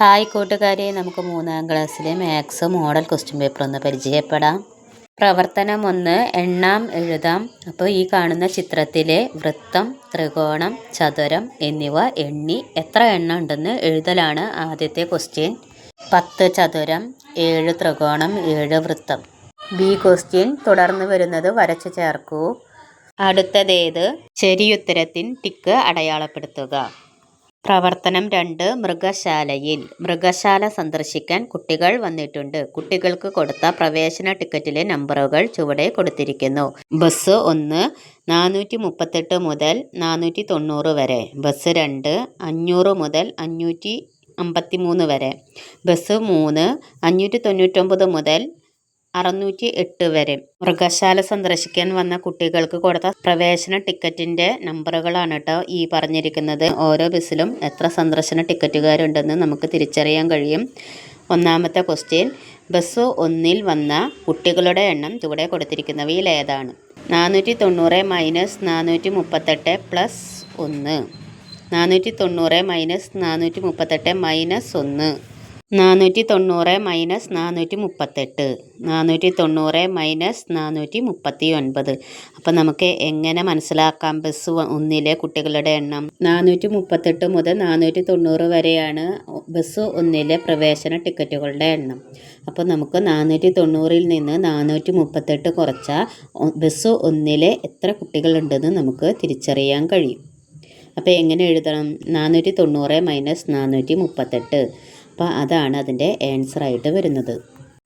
Hi കൂട്ടുകാരെ, നമുക്ക് 3ാം ക്ലാസ്സിലെ മാത്സ് മോഡൽ ക്വസ്റ്റ്യൻ പേപ്പർ ഒന്ന് പരിചയപ്പെടാം. പ്രവർത്തനം 1, എണ്ണാം എഴുതാം. അപ്പോൾ ഈ കാണുന്ന ചിത്രത്തിലെ വൃത്തം, ത്രികോണം, ചതുരം എന്നിവ എണ്ണി എത്ര എണ്ണം ഉണ്ടെന്ന് എഴുതലാണ് ആദ്യത്തെ ക്വസ്റ്റ്യൻ. 10 ചതുരം, 7 ത്രികോണം, 7 വൃത്തം. ബി ക്വസ്റ്റ്യൻ തുടർന്ന് വരുന്നത് വരച്ചു ചേർക്കൂ. അടുത്തതേത്? ശരിയുത്തരത്തിൻ ടിക്ക് അടയാളപ്പെടുത്തുക. പ്രവർത്തനം 2, മൃഗശാലയിൽ. മൃഗശാല സന്ദർശിക്കാൻ കുട്ടികൾ വന്നിട്ടുണ്ട്. കുട്ടികൾക്ക് കൊടുത്ത പ്രവേശന ടിക്കറ്റിലെ നമ്പറുകൾ ചുവടെ കൊടുത്തിരിക്കുന്നു. ബസ് 1 438 മുതൽ 490 വരെ. ബസ് 2 500 മുതൽ 553 വരെ. ബസ് 3 599 മുതൽ 608 വരെ. മൃഗശാല സന്ദർശിക്കാൻ വന്ന കുട്ടികൾക്ക് കൊടുത്ത പ്രവേശന ടിക്കറ്റിൻ്റെ നമ്പറുകളാണ് കേട്ടോ ഈ പറഞ്ഞിരിക്കുന്നത്. ഓരോ ബസ്സിലും എത്ര സന്ദർശന ടിക്കറ്റുകാരുണ്ടെന്ന് നമുക്ക് തിരിച്ചറിയാൻ കഴിയും. ഒന്നാമത്തെ ക്വസ്റ്റ്യൻ, ബസ് 1-ൽ വന്ന കുട്ടികളുടെ എണ്ണം ചുവടെ കൊടുത്തിരിക്കുന്നവയിൽ ഏതാണ്? 490 minus 438 plus 1. 490 minus 438 minus 1. 490 minus 438. 490 minus 439. അപ്പോൾ നമുക്ക് എങ്ങനെ മനസ്സിലാക്കാം ബസ് 1-ലെ കുട്ടികളുടെ എണ്ണം? 438 മുതൽ 490 വരെയാണ് ബസ് 1-ലെ പ്രവേശന ടിക്കറ്റുകളുടെ എണ്ണം. അപ്പോൾ നമുക്ക് 490-ൽ നിന്ന് 438 കുറച്ചാൽ ബസ് 1-ലെ എത്ര കുട്ടികളുണ്ടെന്ന് നമുക്ക് തിരിച്ചറിയാൻ കഴിയും. അപ്പോൾ എങ്ങനെ എഴുതണം? 490 മൈനസ് 438. അപ്പോൾ അതാണ് അതിൻ്റെ ആൻസറായിട്ട് വരുന്നത്.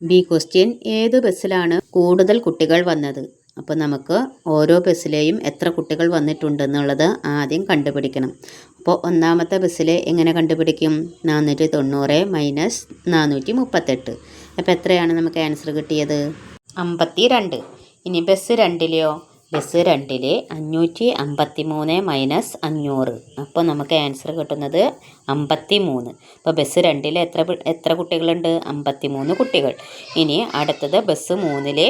ബി ക്വസ്റ്റ്യൻ, ഏത് ബസ്സിലാണ് കൂടുതൽ കുട്ടികൾ വന്നത്? അപ്പോൾ നമുക്ക് ഓരോ ബസ്സിലെയും എത്ര കുട്ടികൾ വന്നിട്ടുണ്ടെന്നുള്ളത് ആദ്യം കണ്ടുപിടിക്കണം. അപ്പോൾ ഒന്നാമത്തെ ബസ്സിൽ എങ്ങനെ കണ്ടുപിടിക്കും? 490 മൈനസ് 438. അപ്പോൾ എത്രയാണ് നമുക്ക് ആൻസർ കിട്ടിയത്? 52. ഇനി ബസ് 2-ലെയോ? ബസ് 2-ൽ 553 മൈനസ് 500. അപ്പോൾ നമുക്ക് ആൻസർ കിട്ടുന്നത് 53. അപ്പോൾ ബസ് 2-ൽ എത്ര കുട്ടികളുണ്ട്? 53 കുട്ടികൾ. ഇനി അടുത്തത് ബസ് 3-ൽ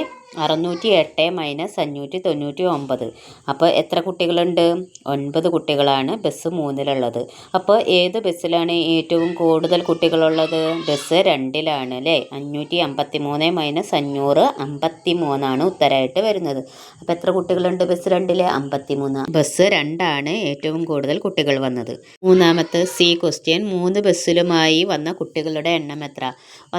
608 മൈനസ് 599. അപ്പോൾ എത്ര കുട്ടികളുണ്ട്? 9 കുട്ടികളാണ് ബസ് 3-ലുള്ളത്. അപ്പോൾ ഏത് ബസ്സിലാണ് ഏറ്റവും കൂടുതൽ കുട്ടികളുള്ളത്? ബസ് 2-ലാണ് അല്ലേ. 553 മൈനസ് 500 53 ഉത്തരമായിട്ട് വരുന്നത്. അപ്പോൾ എത്ര കുട്ടികളുണ്ട് ബസ് 2-ൽ? 53. ബസ് 2-ആണ് ഏറ്റവും കൂടുതൽ കുട്ടികൾ വന്നത്. മൂന്നാമത്തെ സി ക്വസ്റ്റ്യൻ, 3 ബസ്സിലുമായി വന്ന കുട്ടികളുടെ എണ്ണം എത്ര?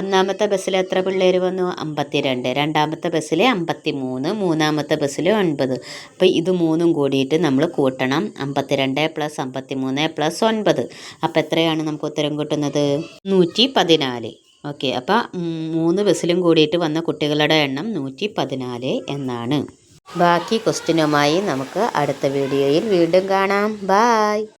ഒന്നാമത്തെ ബസ്സിൽ എത്ര പിള്ളേർ വന്നു? 52. രണ്ടാമത്തെ ബസ്സിൽ 53. മൂന്നാമത്തെ ബസ്സിൽ 9. അപ്പോൾ ഇത് മൂന്നും കൂടിയിട്ട് നമ്മൾ കൂട്ടണം. 52 പ്ലസ് 53 പ്ലസ് 9. അപ്പോൾ എത്രയാണ് നമുക്ക് ഉത്തരം കിട്ടുന്നത്? 114. ഓക്കെ, അപ്പോൾ 3 ബസ്സിലും കൂടിയിട്ട് വന്ന കുട്ടികളുടെ എണ്ണം 114 എന്നാണ്. ബാക്കി ക്വസ്റ്റ്യനുമായി നമുക്ക് അടുത്ത വീഡിയോയിൽ വീണ്ടും കാണാം. ബായ്.